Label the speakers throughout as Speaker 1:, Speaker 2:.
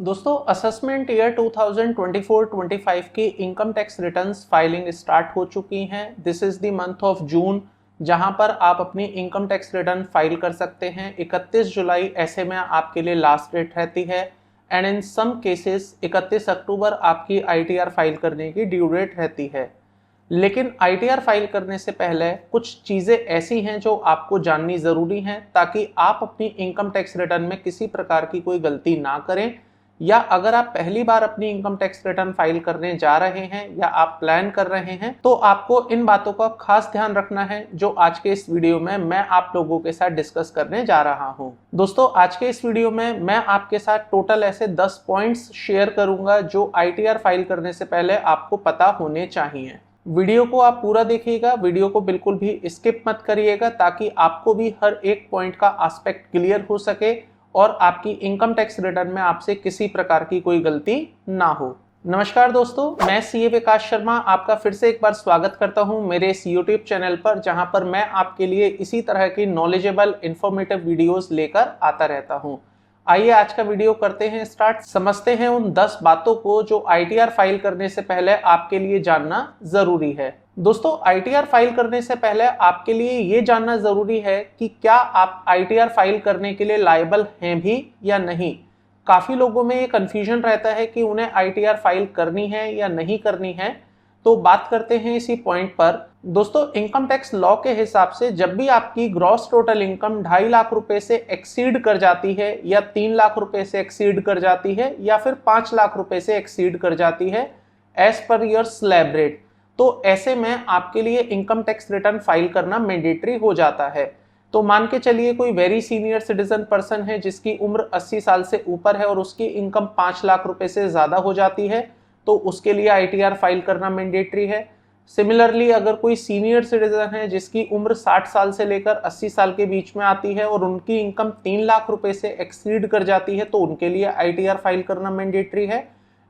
Speaker 1: दोस्तों assessment year 2024-25 की income tax returns filing start हो चुकी हैं। This is the month of June, जहां पर आप अपनी इनकम टैक्स रिटर्न फाइल कर सकते हैं। 31 जुलाई ऐसे में आपके लिए लास्ट डेट रहती है एंड इन सम केसेस 31 अक्टूबर आपकी आईटीआर फाइल करने की ड्यू डेट रहती है। लेकिन आईटीआर फाइल करने से पहले कुछ चीज़ें ऐसी हैं जो आपको जाननी ज़रूरी हैं ताकि आप अपनी इनकम टैक्स रिटर्न में किसी प्रकार की कोई गलती ना करें, या अगर आप पहली बार अपनी इनकम टैक्स रिटर्न फाइल करने जा रहे हैं या आप प्लान कर रहे हैं तो आपको इन बातों का खास ध्यान रखना है जो आज के इस वीडियो में मैं आप लोगों के साथ डिस्कस करने जा रहा हूं। दोस्तों आज के इस वीडियो में मैं आपके साथ टोटल ऐसे 10 पॉइंट्स शेयर करूंगा जो आईटीआर फाइल करने से पहले आपको पता होने चाहिए। वीडियो को आप पूरा देखिएगा, वीडियो को बिल्कुल भी स्किप मत करिएगा ताकि आपको भी हर एक पॉइंट का एस्पेक्ट क्लियर हो सके और आपकी इनकम टैक्स रिटर्न में आपसे किसी प्रकार की कोई गलती ना हो। नमस्कार दोस्तों, मैं सीए विकास शर्मा आपका फिर से एक बार स्वागत करता हूं मेरे इस यूट्यूब चैनल पर, जहां पर मैं आपके लिए इसी तरह की नॉलेजेबल इंफॉर्मेटिव वीडियोस लेकर आता रहता हूं। आइए आज का वीडियो करते हैं स्टार्ट। समझते हैं उन 10 बातों को जो आईटीआर फाइल करने से पहले आपके लिए जानना जरूरी है। दोस्तों आईटीआर फाइल करने से पहले आपके लिए ये जानना जरूरी है कि क्या आप आईटीआर फाइल करने के लिए लायबल हैं भी या नहीं। काफी लोगों में ये कंफ्यूजन रहता है कि उन्हें आईटीआर फाइल करनी है या नहीं करनी है, तो बात करते हैं इसी पॉइंट पर। दोस्तों इनकम टैक्स लॉ के हिसाब से जब भी आपकी ग्रॉस टोटल इनकम 2.5 लाख रुपए से एक्सीड कर जाती है या 3 लाख रुपए से एक्सीड कर जाती है या फिर 5 लाख रुपए से एक्सीड कर जाती है as per your slab rate, तो ऐसे में आपके लिए इनकम टैक्स रिटर्न फाइल करना मैंडेटरी हो जाता है। तो मान के चलिए कोई वेरी सीनियर सिटीजन पर्सन है जिसकी उम्र 80 साल से ऊपर है और उसकी इनकम 5 लाख रुपए से ज्यादा हो जाती है, तो उसके लिए आईटीआर फाइल करना मैंडेटरी है। सिमिलरली अगर कोई सीनियर सिटीजन है जिसकी उम्र 60 साल से लेकर 80 साल के बीच में आती है और उनकी इनकम 3 लाख रुपए से एक्सीड कर जाती है, तो उनके लिए आईटीआर फाइल करना मैंडेटरी है।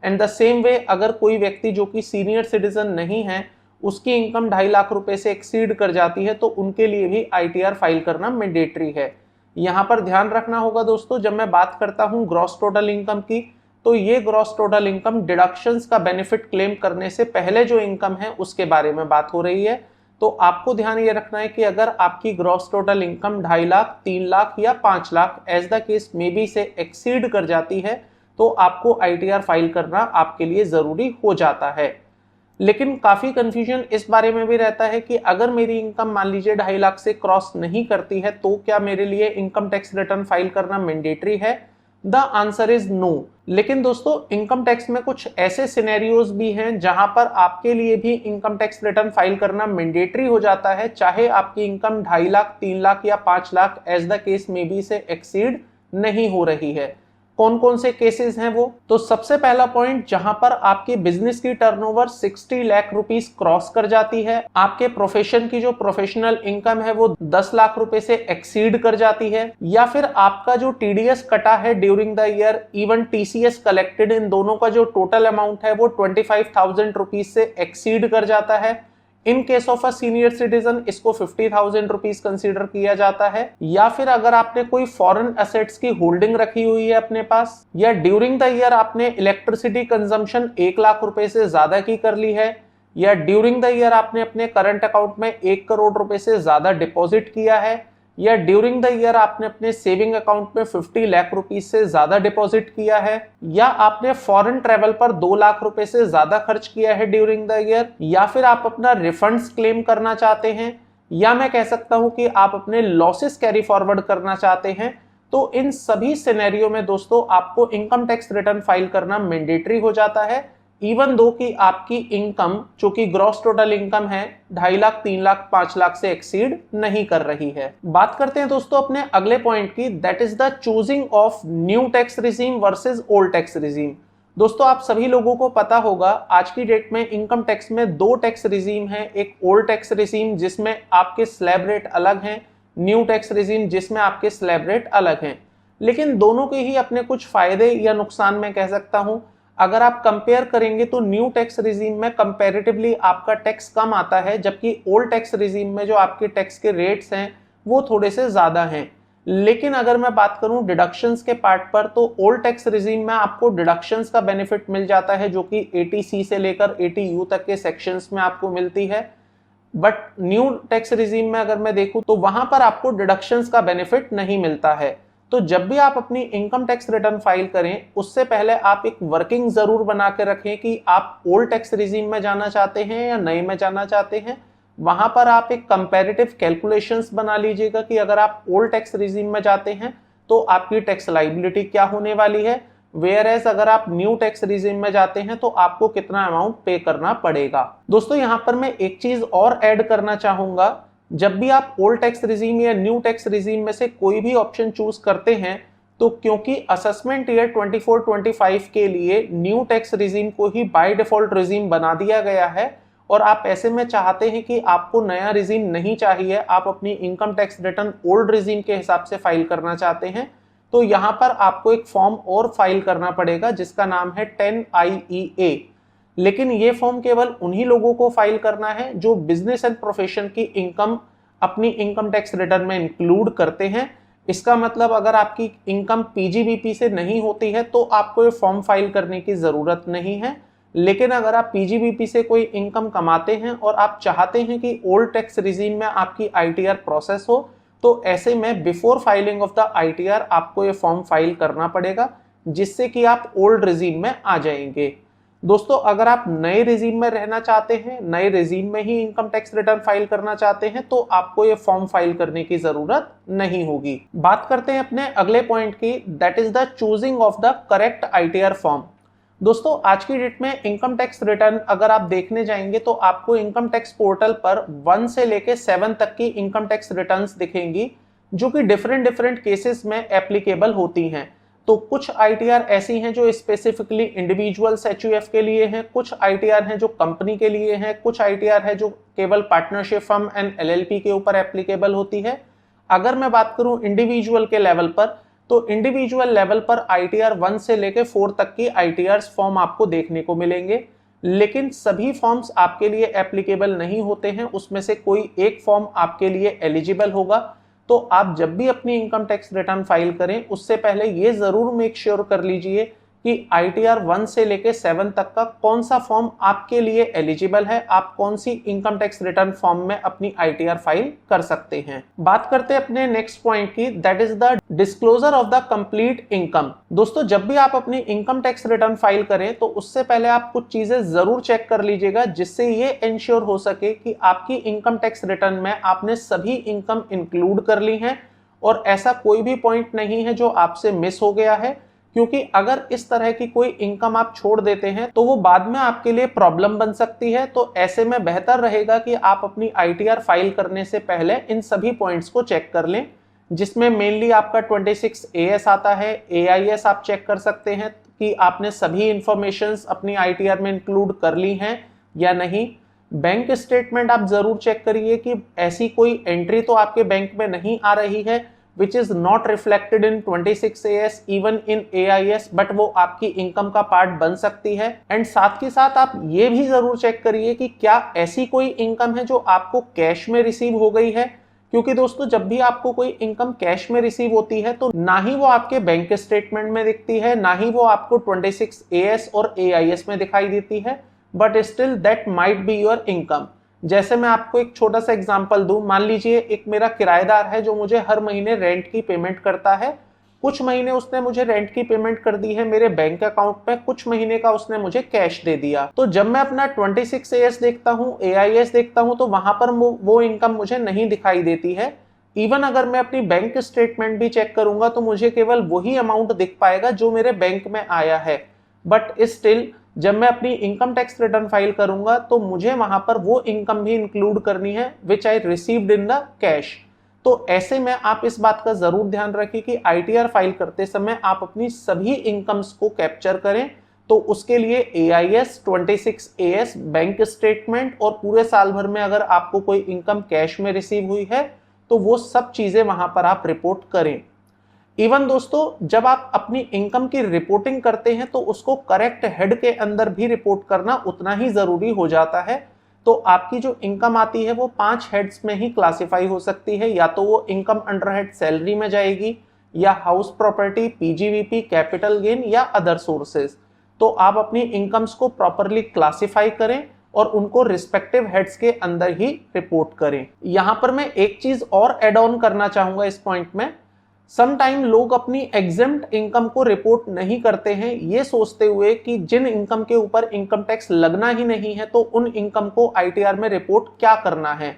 Speaker 1: एंड द सेम वे अगर कोई व्यक्ति जो कि सीनियर सिटीजन नहीं है उसकी इनकम 2.5 लाख रुपए से एक्सीड कर जाती है, तो उनके लिए भी आईटीआर फाइल करना मैंडेटरी है। यहाँ पर ध्यान रखना होगा दोस्तों, जब मैं बात करता हूँ ग्रॉस टोटल इनकम की, तो ये ग्रॉस टोटल इनकम डिडक्शंस का बेनिफिट क्लेम करने से पहले जो इनकम है उसके बारे में बात हो रही है। तो आपको ध्यान ये रखना है कि अगर आपकी gross total income 2.5 lakh, 3 lakh या 5 lakh as the case may be से एक्सीड कर जाती है, तो आपको आईटीआर फाइल करना आपके लिए जरूरी हो जाता है। लेकिन काफी कंफ्यूजन इस बारे में भी रहता है कि अगर मेरी इनकम मान लीजिए 2.5 लाख से क्रॉस नहीं करती है तो क्या मेरे लिए इनकम टैक्स रिटर्न फाइल करना मैंडेटरी है। The answer is no. लेकिन दोस्तों इनकम टैक्स में कुछ ऐसे सिनेरियोज भी हैं जहां पर आपके लिए भी इनकम टैक्स रिटर्न फाइल करना मैंडेटरी हो जाता है, चाहे आपकी इनकम 2.5 लाख, 3 लाख या 5 lakh as the case may be से एक्सीड नहीं हो रही है। कौन कौन से केसेस हैं वो? तो सबसे पहला पॉइंट, जहां पर आपकी बिजनेस की टर्नओवर 60 लाख रुपीस क्रॉस कर जाती है, आपके प्रोफेशन की जो प्रोफेशनल इनकम है वो 10 लाख रुपए से एक्सीड कर जाती है, या फिर आपका जो टीडीएस कटा है during the year, even TCS collected, इन दोनों का जो टोटल अमाउंट है वो 25,000 रुपीज से एक्सीड कर जाता है। In case of a senior citizen इसको 50,000 रुपीज कंसीडर किया जाता है। या फिर अगर आपने कोई फॉरेन एसेट्स की होल्डिंग रखी हुई है अपने पास, या ड्यूरिंग द ईयर आपने इलेक्ट्रिसिटी कंजम्पशन 1 लाख रुपए से ज्यादा की कर ली है, या ड्यूरिंग द ईयर आपने अपने करंट अकाउंट में 1 करोड़ रुपए से ज्यादा डिपॉजिट किया है, या ड्यूरिंग द ईयर आपने अपने सेविंग अकाउंट में 50 लाख रुपीज से ज्यादा डिपॉजिट किया है, या आपने फॉरेन ट्रेवल पर 2 लाख रुपए से ज्यादा खर्च किया है ड्यूरिंग द ईयर, या फिर आप अपना रिफंड्स क्लेम करना चाहते हैं, या मैं कह सकता हूं कि आप अपने लॉसेस कैरी फॉरवर्ड करना चाहते हैं, तो इन सभी सिनेरियो में दोस्तों आपको इनकम टैक्स रिटर्न फाइल करना मैंडेटरी हो जाता है, इवन दो कि आपकी इनकम जो कि ग्रॉस टोटल इनकम है 2.5 लाख, 3 लाख, 5 लाख से एक्सीड नहीं कर रही है। बात करते हैं दोस्तों अपने अगले पॉइंट की, that is the choosing of new tax regime versus old tax regime. दोस्तों आप सभी लोगों को पता होगा आज की डेट में इनकम टैक्स में 2 टैक्स रिजीम है। एक ओल्ड टैक्स रिजीम जिसमें आपके स्लैब रेट अलग हैं, न्यू टैक्स रिजीम जिसमें आपके स्लैब रेट अलग हैं। लेकिन दोनों के ही अपने कुछ फायदे या नुकसान मैं कह सकता हूं। अगर आप कंपेयर करेंगे तो न्यू टैक्स रिजीम में कंपैरेटिवली आपका टैक्स कम आता है, जबकि ओल्ड टैक्स रिजीम में जो आपके टैक्स के रेट्स हैं वो थोड़े से ज्यादा हैं। लेकिन अगर मैं बात करूं डिडक्शंस के पार्ट पर, तो ओल्ड टैक्स रिजीम में आपको डिडक्शंस का बेनिफिट मिल जाता है जो कि 80C से लेकर 80U तक के सेक्शंस में आपको मिलती है। बट न्यू टैक्स रिजीम में अगर मैं देखूं तो वहां पर आपको डिडक्शंस का बेनिफिट नहीं मिलता है। तो जब भी आप अपनी इनकम टैक्स रिटर्न फाइल करें उससे पहले आप एक वर्किंग जरूर बना के रखें कि आप ओल्ड टैक्स रिजीम में जाना चाहते हैं या नए में जाना चाहते हैं। वहां पर आप एक कंपैरेटिव कैलकुलेशंस बना लीजिएगा कि अगर आप ओल्ड टैक्स रिजीम में जाते हैं तो आपकी टैक्स लायबिलिटी क्या होने वाली है, वेयर एज अगर आप न्यू टैक्स रिजीम में जाते हैं तो आपको कितना अमाउंट पे करना पड़ेगा। दोस्तों यहां पर मैं एक चीज और ऐड करना चाहूंगा, जब भी आप ओल्ड टैक्स रिजीम या न्यू टैक्स रिजीम में से कोई भी ऑप्शन चूज करते हैं तो क्योंकि असेसमेंट ईयर 24-25 के लिए न्यू टैक्स रिजीम को ही बाय डिफॉल्ट रिजीम बना दिया गया है और आप ऐसे में चाहते हैं कि आपको नया रिजीम नहीं चाहिए, आप अपनी income tax return old regime के हिसाब से फाइल करना चाहते हैं, तो यहां पर आपको एक फॉर्म और फाइल करना पड़ेगा जिसका नाम है 10IEA। लेकिन ये फॉर्म केवल उन्हीं लोगों को फाइल करना है जो बिजनेस एंड प्रोफेशन की इनकम अपनी इनकम टैक्स रिटर्न में इंक्लूड करते हैं। इसका मतलब अगर आपकी इनकम PGBP से नहीं होती है तो आपको ये फॉर्म फाइल करने की जरूरत नहीं है। लेकिन अगर आप PGBP से कोई इनकम कमाते हैं और आप चाहते हैं कि ओल्ड टैक्स रिजीम में आपकी ITR प्रोसेस हो, तो ऐसे में before filing of the ITR आपको ये फॉर्म फाइल करना पड़ेगा जिससे कि आप ओल्ड रिजीम में आ जाएंगे। दोस्तों अगर आप नए रिजीम में रहना चाहते हैं, नए रिजीम में ही इनकम टैक्स रिटर्न फाइल करना चाहते हैं, तो आपको ये फॉर्म फाइल करने की जरूरत नहीं होगी। बात करते हैं अपने अगले पॉइंट की, that is the choosing of the correct ITR form. दोस्तों आज की डेट में इनकम टैक्स रिटर्न अगर आप देखने जाएंगे तो आपको इनकम टैक्स पोर्टल पर 1 से लेके 7 तक की इनकम टैक्स रिटर्न्स दिखेंगी जो कि डिफरेंट केसेस में एप्लीकेबल होती हैं। तो कुछ ITR ऐसी हैं जो स्पेसिफिकली इंडिविजुअल्स HUF के लिए हैं, कुछ ITR हैं जो कंपनी के लिए हैं, कुछ ITR है जो केवल पार्टनरशिप फर्म एंड LLP के ऊपर एप्लीकेबल होती है। अगर मैं बात करूं इंडिविजुअल के लेवल पर, तो इंडिविजुअल लेवल पर ITR 1 से लेकर 4 तक की ITRs फॉर्म आपको देखने को मिलेंगे, लेकिन सभी फॉर्म्स आपके लिए एप्लीकेबल नहीं होते हैं, उसमें से कोई एक फॉर्म आपके लिए एलिजिबल होगा। तो आप जब भी अपनी इनकम टैक्स रिटर्न फाइल करें उससे पहले ये जरूर मेक श्योर कर लीजिए कि ITR 1 से लेके 7 तक का कौन सा फॉर्म आपके लिए एलिजिबल है, आप कौन सी इनकम टैक्स रिटर्न फॉर्म में अपनी ITR फाइल कर सकते हैं। बात करते हैं अपने नेक्स्ट पॉइंट की, that is the disclosure of the complete income. दोस्तों जब भी आप अपनी इनकम टैक्स रिटर्न फाइल करें तो उससे पहले आप कुछ चीजें जरूर चेक कर लीजिएगा जिससे ये इंश्योर हो सके कि आपकी इनकम टैक्स रिटर्न में आपने सभी इनकम इंक्लूड कर ली हैं और ऐसा कोई भी पॉइंट नहीं है जो आपसे मिस हो गया है, क्योंकि अगर इस तरह की कोई इनकम आप छोड़ देते हैं तो वो बाद में आपके लिए प्रॉब्लम बन सकती है। तो ऐसे में बेहतर रहेगा कि आप अपनी ITR फाइल करने से पहले इन सभी पॉइंट्स को चेक कर लें, जिसमें मेनली आपका 26AS आता है। AIS आप चेक कर सकते हैं कि आपने सभी इंफॉर्मेशंस अपनी ITR में इंक्लूड कर ली हैं या नहीं। बैंक स्टेटमेंट आप जरूर चेक करिए कि ऐसी कोई एंट्री तो आपके बैंक में नहीं आ रही है which is not reflected in 26AS even in AIS, but वो आपकी इनकम का पार्ट बन सकती है। एंड साथ ही साथ आप ये भी जरूर चेक करिए कि क्या ऐसी कोई इनकम है जो आपको कैश में रिसीव हो गई है, क्योंकि दोस्तों जब भी आपको कोई इनकम कैश में रिसीव होती है तो ना ही वो आपके बैंक स्टेटमेंट में दिखती है, ना ही वो आपको 26AS और AIS में दिखाई देती है, but still that might be your income. जैसे मैं आपको एक छोटा सा एग्जांपल दूं, मान लीजिए एक मेरा किराएदार है जो मुझे हर महीने रेंट की पेमेंट करता है। कुछ महीने उसने मुझे रेंट की पेमेंट कर दी है मेरे बैंक अकाउंट पे, कुछ महीने का उसने मुझे कैश दे दिया। तो जब मैं अपना 26AS देखता हूं, AIS देखता हूं, तो वहां पर वो इनकम मुझे नहीं दिखाई देती है। इवन अगर मैं अपनी बैंक स्टेटमेंट भी चेक करूंगा तो मुझे केवल वही अमाउंट दिख पाएगा जो मेरे बैंक में आया है, बट स्टिल जब मैं अपनी इनकम टैक्स रिटर्न फाइल करूंगा तो मुझे वहां पर वो इनकम भी इंक्लूड करनी है which I received in the cash. तो ऐसे में आप इस बात का जरूर ध्यान रखें कि ITR फाइल करते समय आप अपनी सभी इनकम्स को कैप्चर करें। तो उसके लिए AIS, 26AS, बैंक स्टेटमेंट और पूरे साल भर में अगर आपको कोई इनकम कैश में रिसीव हुई है तो वो सब चीजें वहां पर आप रिपोर्ट करें। इवन दोस्तों जब आप अपनी इनकम की रिपोर्टिंग करते हैं तो उसको करेक्ट हेड के अंदर भी रिपोर्ट करना उतना ही जरूरी हो जाता है। तो आपकी जो इनकम आती है वो 5 हेड्स में ही क्लासिफाई हो सकती है, या तो वो इनकम अंडर हेड सैलरी में जाएगी, या हाउस प्रॉपर्टी, पीजीवीपी, कैपिटल गेन, या अदर सोर्सेज। तो आप अपनी इनकम्स को प्रॉपरली क्लासिफाई करें और उनको रिस्पेक्टिव हेड्स के अंदर ही रिपोर्ट करें। यहां पर मैं एक चीज और ऐड ऑन करना चाहूंगा इस पॉइंट में। सम टाइम लोग अपनी एग्जेम्प्ट इनकम को रिपोर्ट नहीं करते हैं, ये सोचते हुए कि जिन इनकम के ऊपर इनकम टैक्स लगना ही नहीं है तो उन इनकम को आईटीआर में रिपोर्ट क्या करना है।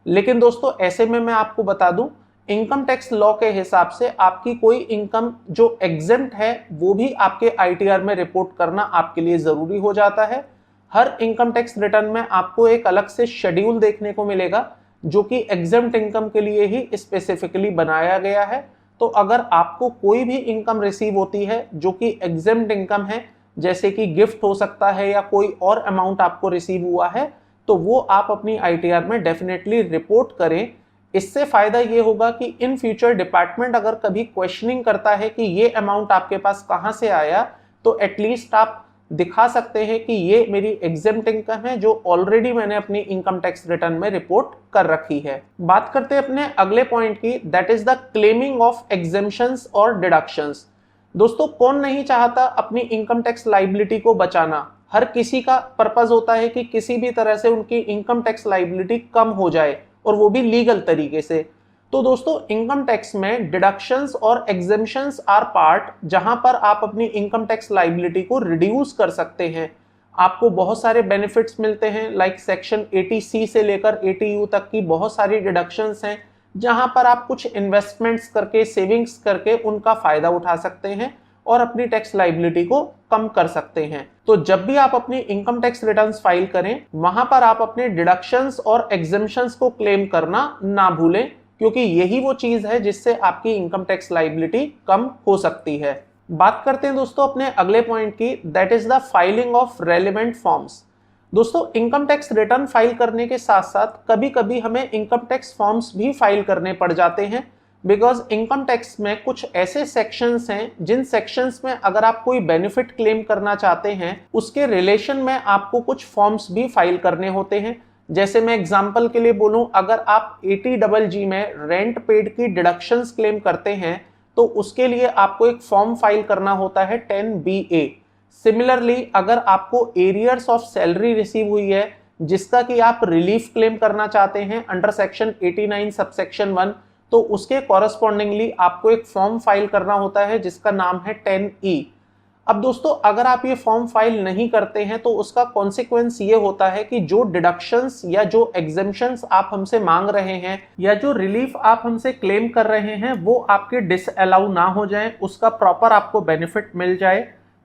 Speaker 1: लेकिन दोस्तों ऐसे में मैं आपको बता दूं, इनकम टैक्स लॉ के हिसाब से आपकी कोई इनकम जो एग्जेम्प्ट है वो भी आपके आईटीआर में रिपोर्ट करना आपके लिए जरूरी हो जाता है। हर इनकम टैक्स रिटर्न में आपको एक अलग से शेड्यूल देखने को मिलेगा जो कि एग्जेम्प्ट इनकम के लिए ही स्पेसिफिकली बनाया गया है। तो अगर आपको कोई भी इनकम रिसीव होती है जो कि एग्जेम्प्ट इनकम है, जैसे कि गिफ्ट हो सकता है या कोई और अमाउंट आपको रिसीव हुआ है, तो वो आप अपनी आईटीआर में डेफिनेटली रिपोर्ट करें। इससे फायदा ये होगा कि इन फ्यूचर डिपार्टमेंट अगर कभी क्वेश्चनिंग करता है कि ये अमाउंट आपके पास कहां से आया, तो एटलीस्ट आप दिखा सकते हैं कि ये मेरी एग्जेम्प्ट इनकम है जो ऑलरेडी मैंने अपनी इनकम टैक्स रिटर्न में रिपोर्ट कर रखी है। बात करते हैं अपने अगले पॉइंट की, that is the claiming of exemptions और डिडक्शंस। दोस्तों कौन नहीं चाहता अपनी इनकम टैक्स लाइबिलिटी को बचाना। हर किसी का पर्पस होता है कि किसी भी तरह से उनकी इनकम टैक्स लाइबिलिटी कम हो जाए, और वो भी लीगल तरीके से। तो दोस्तों इनकम टैक्स में डिडक्शंस और एग्जेम्पशंस आर पार्ट, जहां पर आप अपनी इनकम टैक्स लाइबिलिटी को रिड्यूस कर सकते हैं। आपको बहुत सारे बेनिफिट्स मिलते हैं, लाइक सेक्शन 80C से लेकर 80U तक की बहुत सारी डिडक्शंस हैं, जहां पर आप कुछ इन्वेस्टमेंट्स करके, सेविंग्स करके उनका फायदा उठा सकते हैं और अपनी टैक्स लाइबिलिटी को कम कर सकते हैं। तो जब भी आप अपनी इनकम टैक्स रिटर्न्स फाइल करें, वहां पर आप अपने डिडक्शंस और एग्जेम्पशंस को क्लेम करना ना भूलें, क्योंकि यही वो चीज है जिससे आपकी इनकम टैक्स लाइबिलिटी कम हो सकती है। बात करते हैं दोस्तों अपने अगले पॉइंट की, that is the filing of relevant forms. दोस्तों इनकम टैक्स रिटर्न फाइल करने के साथ साथ कभी कभी हमें इनकम टैक्स फॉर्म्स भी फाइल करने पड़ जाते हैं, बिकॉज इनकम टैक्स में कुछ ऐसे सेक्शंस हैं जिन सेक्शंस में अगर आप कोई बेनिफिट क्लेम करना चाहते हैं, उसके रिलेशन में आपको कुछ फॉर्म्स भी फाइल करने होते हैं। जैसे मैं एग्जांपल के लिए बोलूं, अगर आप 80GG में रेंट पेड की डिडक्शंस क्लेम करते हैं तो उसके लिए आपको एक फॉर्म फाइल करना होता है 10BA। सिमिलरली अगर आपको एरियर्स ऑफ सैलरी रिसीव हुई है जिसका कि आप रिलीफ क्लेम करना चाहते हैं अंडर सेक्शन 89 सबसेक्शन 1, तो उसके कॉरस्पॉन्डिंगली आपको एक फॉर्म फाइल करना होता है जिसका नाम है 10E। अब दोस्तों अगर आप ये फॉर्म फाइल नहीं करते हैं तो उसका कॉन्सिक्वेंस ये होता है कि जो डिडक्शंस या जो एग्जेम्पशंस आप हमसे मांग रहे हैं या जो रिलीफ आप हमसे क्लेम कर रहे हैं वो आपके डिसअलाउ ना हो जाए, उसका प्रॉपर आपको बेनिफिट मिल जाए,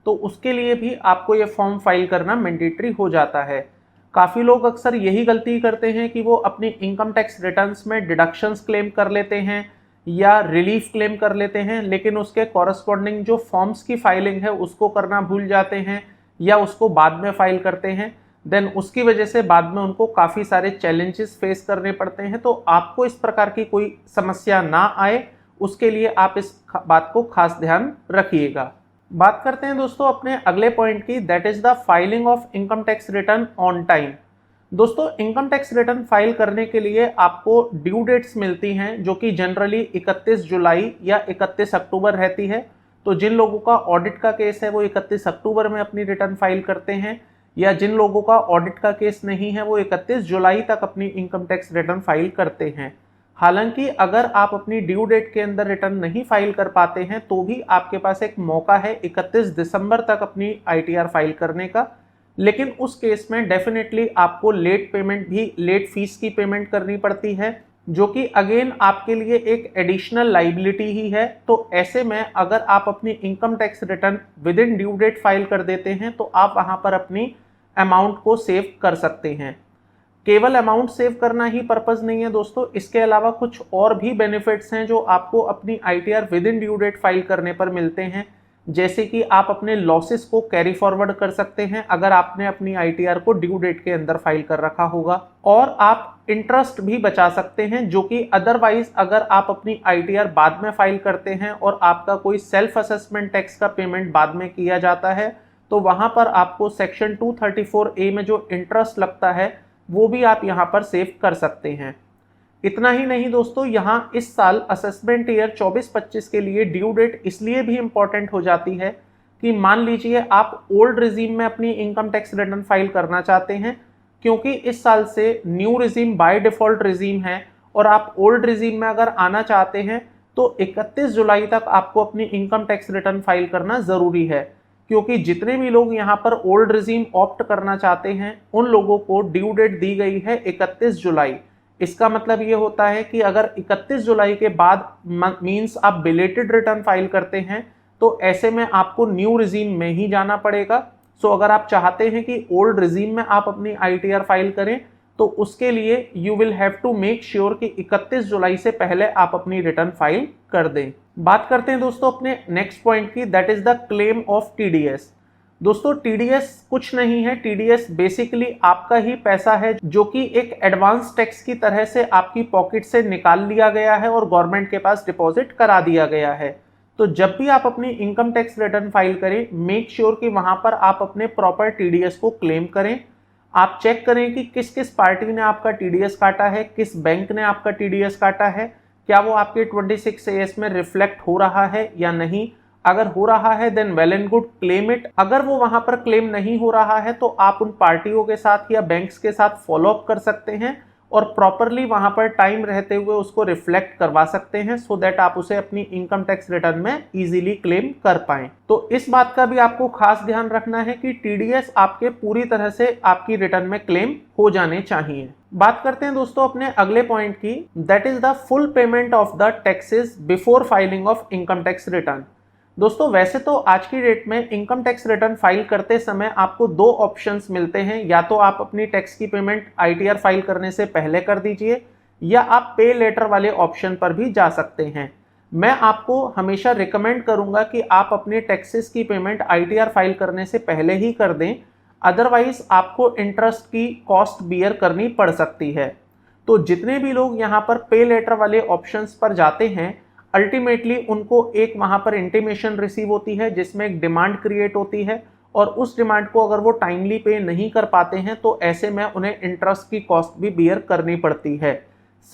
Speaker 1: तो उसके लिए भी आपको ये फॉर्म फाइल करना मैंडेटरी हो जाता है। काफ़ी लोग अक्सर यही गलती करते हैं कि वो अपनी इनकम टैक्स रिटर्न्स में डिडक्शंस क्लेम कर लेते हैं या रिलीफ क्लेम कर लेते हैं, लेकिन उसके कॉरस्पॉन्डिंग जो फॉर्म्स की फाइलिंग है उसको करना भूल जाते हैं या उसको बाद में फाइल करते हैं। देन उसकी वजह से बाद में उनको काफ़ी सारे चैलेंजेस फेस करने पड़ते हैं। तो आपको इस प्रकार की कोई समस्या ना आए, उसके लिए आप इस बात को खास ध्यान रखिएगा। बात करते हैं दोस्तों अपने अगले पॉइंट की, that is the filing of income tax return on time. दोस्तों इनकम टैक्स रिटर्न फाइल करने के लिए आपको ड्यू डेट्स मिलती हैं जो कि जनरली 31 जुलाई या 31 अक्टूबर रहती है। तो जिन लोगों का ऑडिट का केस है वो 31 अक्टूबर में अपनी रिटर्न फाइल करते हैं, या जिन लोगों का ऑडिट का केस नहीं है वो 31 जुलाई तक अपनी इनकम टैक्स रिटर्न फाइल करते हैं। हालांकि अगर आप अपनी ड्यू डेट के अंदर रिटर्न नहीं फाइल कर पाते हैं तो भी आपके पास एक मौका है 31 दिसंबर तक अपनी आईटीआर फाइल करने का। लेकिन उस केस में डेफिनेटली आपको लेट पेमेंट भी, लेट फीस की पेमेंट करनी पड़ती है, जो कि अगेन आपके लिए एक एडिशनल लाइबिलिटी ही है। तो ऐसे में अगर आप अपनी income tax return within due date file कर देते हैं तो आप वहां पर अपनी अमाउंट को सेव कर सकते हैं। केवल अमाउंट सेव करना ही पर्पस नहीं है दोस्तों, इसके अलावा कुछ और भी बेनिफिट्स हैं जो आपको अपनी ITR within due date file करने पर मिलते हैं। जैसे कि आप अपने लॉसेस को कैरी फॉरवर्ड कर सकते हैं अगर आपने अपनी आईटीआर को ड्यू डेट के अंदर फाइल कर रखा होगा, और आप इंटरेस्ट भी बचा सकते हैं जो कि अदरवाइज अगर आप अपनी आईटीआर बाद में फाइल करते हैं और आपका कोई सेल्फ असेसमेंट टैक्स का पेमेंट बाद में किया जाता है तो वहां पर आपको सेक्शन 234A में जो इंटरेस्ट लगता है वो भी आप यहाँ पर सेव कर सकते हैं। इतना ही नहीं दोस्तों, यहाँ इस साल असेसमेंट ईयर 24-25 के लिए ड्यू डेट इसलिए भी इंपॉर्टेंट हो जाती है कि मान लीजिए आप ओल्ड रिजीम में अपनी इनकम टैक्स रिटर्न फाइल करना चाहते हैं, क्योंकि इस साल से new regime by default regime है और आप ओल्ड रिजीम में अगर आना चाहते हैं तो 31 जुलाई तक आपको अपनी इनकम टैक्स रिटर्न फाइल करना ज़रूरी है, क्योंकि जितने भी लोग यहाँ पर ओल्ड रिजीम ऑप्ट करना चाहते हैं उन लोगों को ड्यू डेट दी गई है 31 जुलाई। इसका मतलब ये होता है कि अगर 31 जुलाई के बाद मींस आप बिलेटेड रिटर्न फाइल करते हैं तो ऐसे में आपको न्यू रिजीम में ही जाना पड़ेगा। सो अगर आप चाहते हैं कि ओल्ड रिजीम में आप अपनी ITR फाइल करें तो उसके लिए you will have to make sure कि 31 जुलाई से पहले आप अपनी रिटर्न फाइल कर दें। बात करते हैं दोस्तों अपने नेक्स्ट पॉइंट की, that is the claim of TDS। दोस्तों TDS कुछ नहीं है, TDS बेसिकली आपका ही पैसा है जो कि एक एडवांस टैक्स की तरह से आपकी पॉकेट से निकाल लिया गया है और गवर्नमेंट के पास डिपॉजिट करा दिया गया है। तो जब भी आप अपनी इनकम टैक्स रिटर्न फाइल करें, मेक श्योर कि वहां पर आप अपने प्रॉपर TDS को क्लेम करें। आप चेक करें कि किस किस पार्टी ने आपका TDS काटा है, किस बैंक ने आपका TDS काटा है, क्या वो आपके 26AS में रिफ्लेक्ट हो रहा है या नहीं। अगर हो रहा है then well and good, claim it. अगर वो वहां पर क्लेम नहीं हो रहा है तो आप उन पार्टियों के साथ या बैंक्स के साथ फॉलो अप कर सकते हैं और प्रॉपरली वहां पर टाइम रहते हुए उसको रिफ्लेक्ट करवा सकते हैं, सो दैट आप उसे अपनी इनकम टैक्स रिटर्न में इजीली क्लेम कर पाएं। तो इस बात का भी आपको खास ध्यान रखना है कि TDS आपके पूरी तरह से आपकी रिटर्न में क्लेम हो जाने चाहिए। बात करते हैं दोस्तों अपने अगले पॉइंट की, that is the full payment of the taxes before filing of income tax return. दोस्तों वैसे तो आज की डेट में इनकम टैक्स रिटर्न फाइल करते समय आपको दो ऑप्शंस मिलते हैं, या तो आप अपनी टैक्स की पेमेंट ITR फाइल करने से पहले कर दीजिए या आप पे लेटर वाले ऑप्शन पर भी जा सकते हैं। मैं आपको हमेशा रिकमेंड करूंगा कि आप अपने टैक्सेस की पेमेंट ITR फाइल करने से पहले ही कर दें, अदरवाइज आपको इंटरेस्ट की कॉस्ट बियर करनी पड़ सकती है। तो जितने भी लोग यहाँ पर पे लेटर वाले ऑप्शंस पर जाते हैं, अल्टीमेटली उनको एक वहां पर इंटीमेशन रिसीव होती है जिसमें एक डिमांड क्रिएट होती है और उस डिमांड को अगर वो टाइमली पे नहीं कर पाते हैं तो ऐसे में उन्हें इंटरेस्ट की कॉस्ट भी बियर करनी पड़ती है।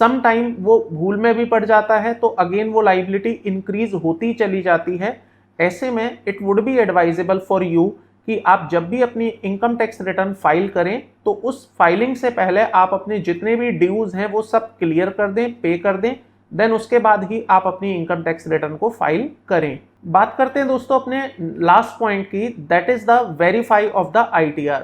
Speaker 1: सम टाइम वो भूल में भी पड़ जाता है तो अगेन वो लाइबिलिटी इंक्रीज होती चली जाती है। ऐसे में it would be advisable for you कि आप जब भी अपनी इनकम टैक्स रिटर्न फाइल करें तो उस फाइलिंग से पहले आप अपने जितने भी ड्यूज हैं वो सब क्लियर कर दें, पे कर दें, देन उसके बाद ही आप अपनी इनकम टैक्स रिटर्न को फाइल करें। बात करते हैं दोस्तों अपने लास्ट पॉइंट की, that is the verify of the ITR।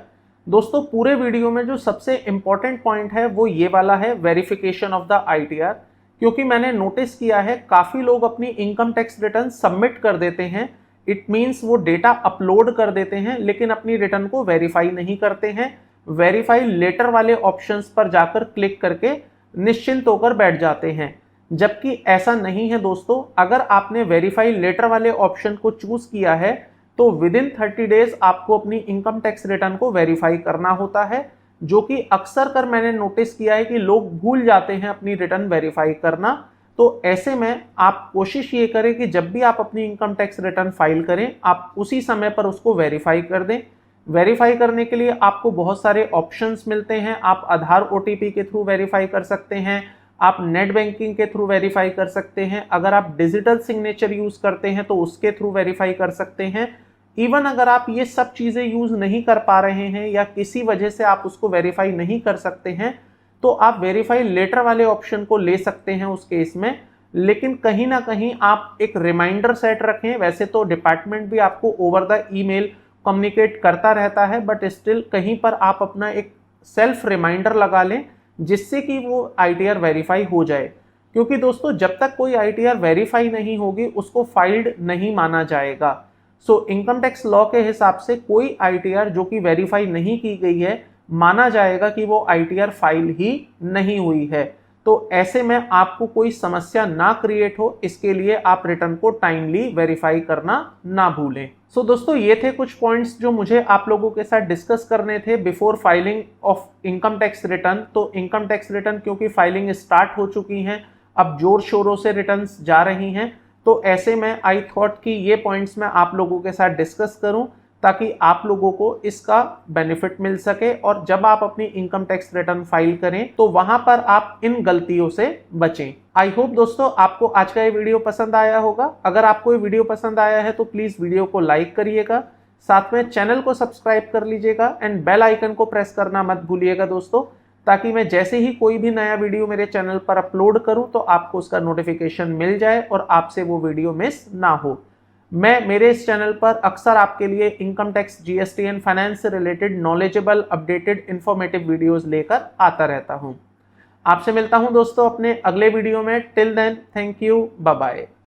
Speaker 1: दोस्तों पूरे वीडियो में जो सबसे इंपॉर्टेंट पॉइंट है वो ये वाला है, वेरिफिकेशन ऑफ द ITR। क्योंकि मैंने नोटिस किया है काफी लोग अपनी इनकम टैक्स रिटर्न सबमिट कर देते हैं, इट मींस वो डेटा अपलोड कर देते हैं लेकिन अपनी रिटर्न को वेरीफाई नहीं करते हैं। वेरीफाई लेटर वाले ऑप्शंस पर जाकर क्लिक करके निश्चिंत होकर बैठ जाते हैं, जबकि ऐसा नहीं है दोस्तों। अगर आपने वेरीफाई लेटर वाले ऑप्शन को चूज किया है तो विद इन 30 डेज आपको अपनी इनकम टैक्स रिटर्न को वेरीफाई करना होता है, जो कि अक्सर कर मैंने नोटिस किया है कि लोग भूल जाते हैं अपनी रिटर्न वेरीफाई करना। तो ऐसे में आप कोशिश ये करें कि जब भी आप अपनी इनकम टैक्स रिटर्न फाइल करें आप उसी समय पर उसको वेरीफाई कर दें। वेरीफाई करने के लिए आपको बहुत सारे ऑप्शंस मिलते हैं। आप आधार OTP के थ्रू वेरीफाई कर सकते हैं, आप नेट बैंकिंग के थ्रू वेरीफाई कर सकते हैं, अगर आप डिजिटल सिग्नेचर यूज करते हैं तो उसके थ्रू वेरीफाई कर सकते हैं। इवन अगर आप ये सब चीजें यूज नहीं कर पा रहे हैं या किसी वजह से आप उसको वेरीफाई नहीं कर सकते हैं तो आप वेरीफाई लेटर वाले ऑप्शन को ले सकते हैं उस केस में। लेकिन कहीं ना कहीं आप एक रिमाइंडर सेट रखें। वैसे तो डिपार्टमेंट भी आपको ओवर द ईमेल कम्युनिकेट करता रहता है, बट स्टिल कहीं पर आप अपना एक सेल्फ रिमाइंडर लगा लें जिससे कि वो ITR वेरीफाई हो जाए। क्योंकि दोस्तों जब तक कोई ITR वेरीफाई नहीं होगी उसको फाइल्ड नहीं माना जाएगा। सो इनकम टैक्स लॉ के हिसाब से कोई ITR जो कि वेरीफाई नहीं की गई है माना जाएगा कि वो ITR फाइल ही नहीं हुई है। तो ऐसे में आपको कोई समस्या ना क्रिएट हो इसके लिए आप रिटर्न को टाइमली वेरीफाई करना ना भूलें। सो दोस्तों ये थे कुछ पॉइंट्स जो मुझे आप लोगों के साथ डिस्कस करने थे before filing of income tax return. तो इनकम टैक्स रिटर्न क्योंकि फाइलिंग स्टार्ट हो चुकी हैं, अब जोर शोरों से रिटर्न्स जा रही हैं, तो ऐसे में आई थॉट कि ये पॉइंट्स मैं आप लोगों के साथ डिस्कस करूं ताकि आप लोगों को इसका बेनिफिट मिल सके और जब आप अपनी इनकम टैक्स रिटर्न फाइल करें तो वहां पर आप इन गलतियों से बचें। आई होप दोस्तों आपको आज का ये वीडियो पसंद आया होगा। अगर आपको ये वीडियो पसंद आया है तो प्लीज वीडियो को लाइक करिएगा, साथ में चैनल को सब्सक्राइब कर लीजिएगा एंड बेल आइकन को प्रेस करना मत भूलिएगा दोस्तों, ताकि मैं जैसे ही कोई भी नया वीडियो मेरे चैनल पर अपलोड करूं तो आपको उसका नोटिफिकेशन मिल जाए और आपसे वो वीडियो मिस ना हो। मैं मेरे इस चैनल पर अक्सर आपके लिए income tax, GST and finance से related knowledgeable, updated, informative videos लेकर आता रहता हूं। आपसे मिलता हूं दोस्तों अपने अगले वीडियो में। Till then, thank you, bye bye.